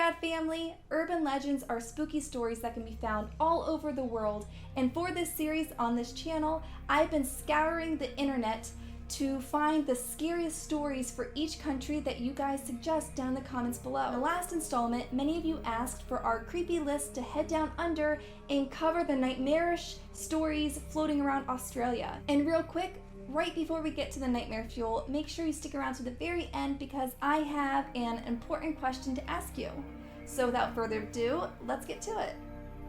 Crad family! Urban legends are spooky stories that can be found all over the world, and for this series on this channel, I've been scouring the internet to find the scariest stories for each country that you guys suggest down in the comments below. In the last installment, many of you asked for our creepy list to head down under and cover the nightmarish stories floating around Australia. And real quick, right before we get to the nightmare fuel, make sure you stick around to the very end because I have an important question to ask you. So without further ado, let's get to it.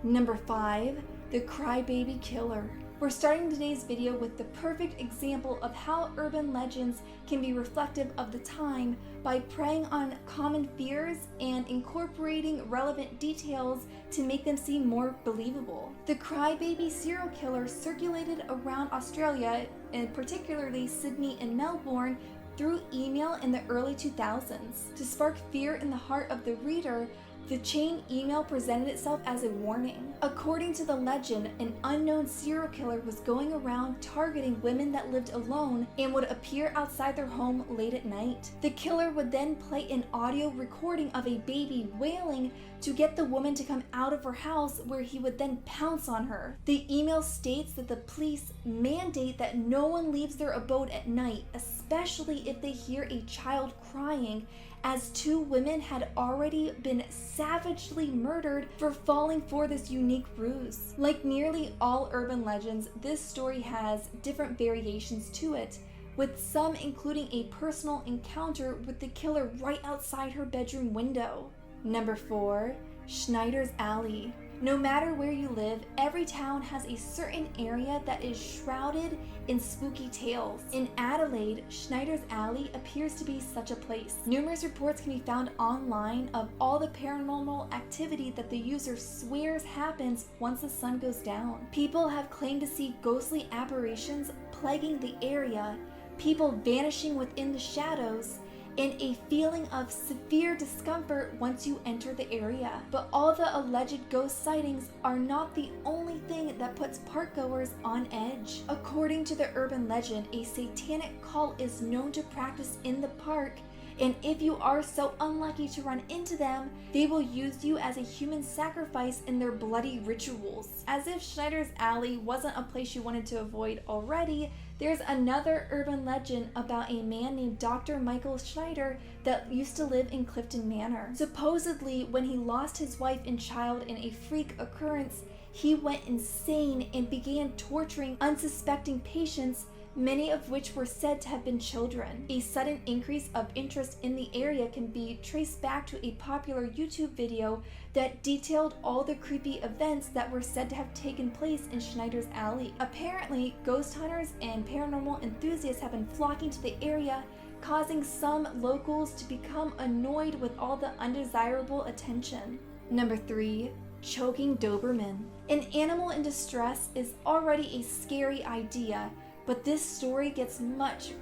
Number 5, the Crybaby Killer. We're starting today's video with the perfect example of how urban legends can be reflective of the time by preying on common fears and incorporating relevant details to make them seem more believable. The Crybaby serial killer circulated around Australia, and particularly Sydney and Melbourne, through email in the early 2000s. To spark fear in the heart of the reader, the chain email presented itself as a warning. According to the legend, an unknown serial killer was going around targeting women that lived alone and would appear outside their home late at night. The killer would then play an audio recording of a baby wailing to get the woman to come out of her house, where he would then pounce on her. The email states that the police mandate that no one leaves their abode at night, especially if they hear a child crying, as 2 women had already been savagely murdered for falling for this unique ruse. Like nearly all urban legends, this story has different variations to it, with some including a personal encounter with the killer right outside her bedroom window. Number 4, Schneider's Allley. No matter where you live, every town has a certain area that is shrouded in spooky tales. In Adelaide, Schneider's Allley appears to be such a place. Numerous reports can be found online of all the paranormal activity that the user swears happens once the sun goes down. People have claimed to see ghostly apparitions plaguing the area, people vanishing within the shadows, and a feeling of severe discomfort once you enter the area. But all the alleged ghost sightings are not the only thing that puts parkgoers on edge. According to the urban legend, a satanic cult is known to practice in the park, and if you are so unlucky to run into them, they will use you as a human sacrifice in their bloody rituals. As if Schneider's Allley wasn't a place you wanted to avoid already, there's another urban legend about a man named Dr. Michael Schneider that used to live in Clifton Manor. Supposedly, when he lost his wife and child in a freak occurrence, he went insane and began torturing unsuspecting patients, many of which were said to have been children. A sudden increase of interest in the area can be traced back to a popular YouTube video that detailed all the creepy events that were said to have taken place in Schneider's Allley. Apparently, ghost hunters and paranormal enthusiasts have been flocking to the area, causing some locals to become annoyed with all the undesirable attention. Number 3, choking Doberman. An animal in distress is already a scary idea, but this story gets much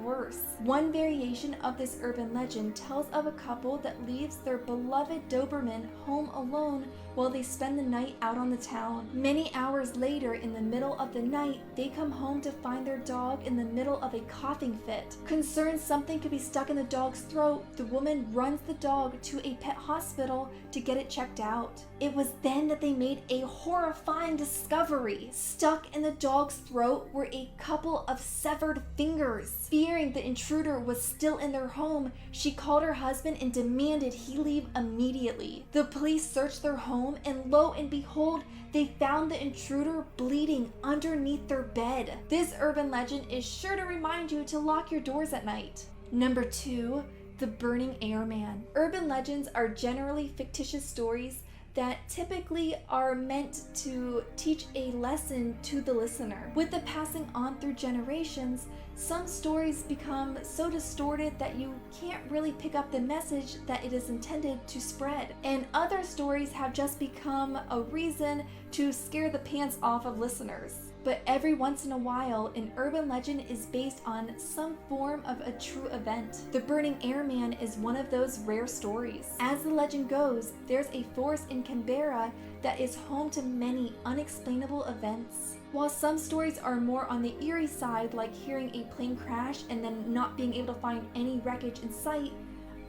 worse. One variation of this urban legend tells of a couple that leaves their beloved Doberman home alone while they spend the night out on the town. Many hours later, in the middle of the night, they come home to find their dog in the middle of a coughing fit. Concerned something could be stuck in the dog's throat, the woman runs the dog to a pet hospital to get it checked out. It was then that they made a horrifying discovery. Stuck in the dog's throat were a couple of severed fingers. Fearing the intruder was still in their home, she called her husband and demanded he leave immediately. The police searched their home, and lo and behold, they found the intruder bleeding underneath their bed. This urban legend is sure to remind you to lock your doors at night. Number 2, the burning Airman. Urban legends are generally fictitious stories that typically are meant to teach a lesson to the listener. With the passing on through generations, some stories become so distorted that you can't really pick up the message that it is intended to spread. And other stories have just become a reason to scare the pants off of listeners. But every once in a while, an urban legend is based on some form of a true event. The burning Airman is one of those rare stories. As the legend goes, there's a forest in Canberra that is home to many unexplainable events. While some stories are more on the eerie side, like hearing a plane crash and then not being able to find any wreckage in sight,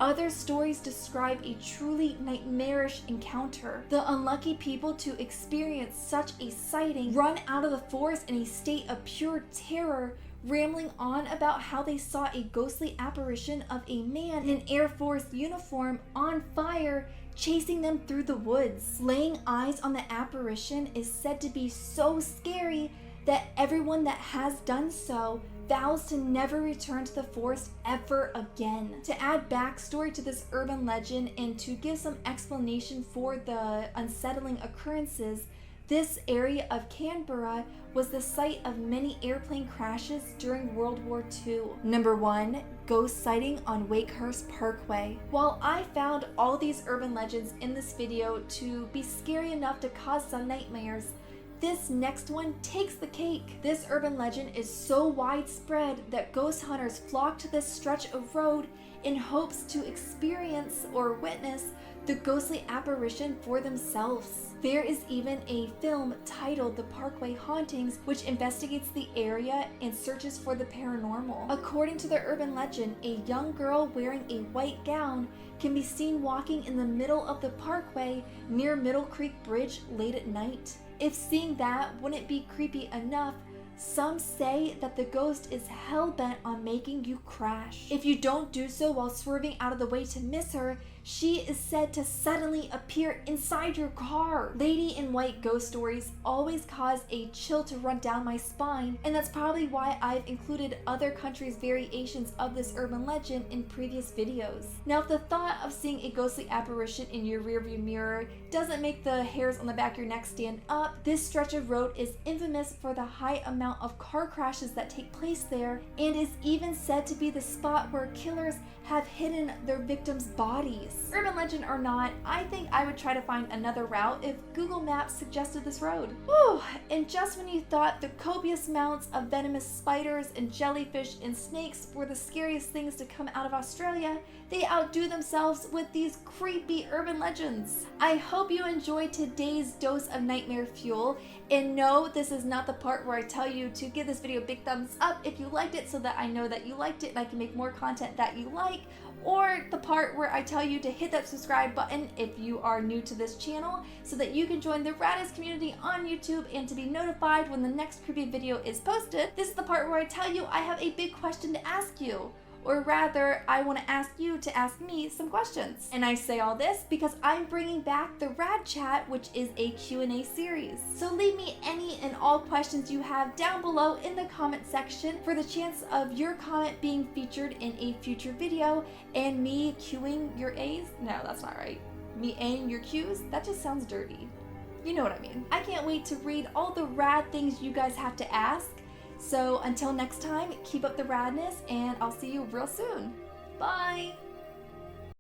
Other stories describe a truly nightmarish encounter. The unlucky people to experience such a sighting run out of the forest in a state of pure terror, rambling on about how they saw a ghostly apparition of a man in an Air Force uniform on fire chasing them through the woods. Laying eyes on the apparition is said to be so scary that everyone that has done so vows to never return to the forest ever again. To add backstory to this urban legend and to give some explanation for the unsettling occurrences, this area of Canberra was the site of many airplane crashes during World War II. Number 1, ghost sighting on Wakehurst Parkway. While I found all these urban legends in this video to be scary enough to cause some nightmares, this next one takes the cake. This urban legend is so widespread that ghost hunters flock to this stretch of road in hopes to experience or witness the ghostly apparition for themselves. There is even a film titled The Parkway Hauntings, which investigates the area and searches for the paranormal. According to the urban legend, a young girl wearing a white gown can be seen walking in the middle of the parkway near Middle Creek Bridge late at night. If seeing that wouldn't be creepy enough, some say that the ghost is hell-bent on making you crash. If you don't do so while swerving out of the way to miss her, she is said to suddenly appear inside your car. Lady in White ghost stories always cause a chill to run down my spine, and that's probably why I've included other countries' variations of this urban legend in previous videos. Now, if the thought of seeing a ghostly apparition in your rearview mirror doesn't make the hairs on the back of your neck stand up, this stretch of road is infamous for the high amount of car crashes that take place there, and is even said to be the spot where killers have hidden their victims' bodies. Urban legend or not, I think I would try to find another route if Google Maps suggested this road. Whew, and just when you thought the copious amounts of venomous spiders and jellyfish and snakes were the scariest things to come out of Australia, they outdo themselves with these creepy urban legends. I hope you enjoyed today's dose of nightmare fuel, and no, this is not the part where I tell you to give this video a big thumbs up if you liked it so that I know that you liked it and I can make more content that you like, or the part where I tell you to hit that subscribe button if you are new to this channel so that you can join the raddest community on YouTube and to be notified when the next creepy video is posted. This is the part where I tell you I have a big question to ask you. Or rather, I want to ask you to ask me some questions. And I say all this because I'm bringing back the Rad Chat, which is a Q&A series. So leave me any and all questions you have down below in the comment section for the chance of your comment being featured in a future video and me queuing your A's. No, that's not right. Me Aing your Q's? That just sounds dirty. You know what I mean. I can't wait to read all the rad things you guys have to ask. So until next time, keep up the radness, and I'll see you real soon. Bye!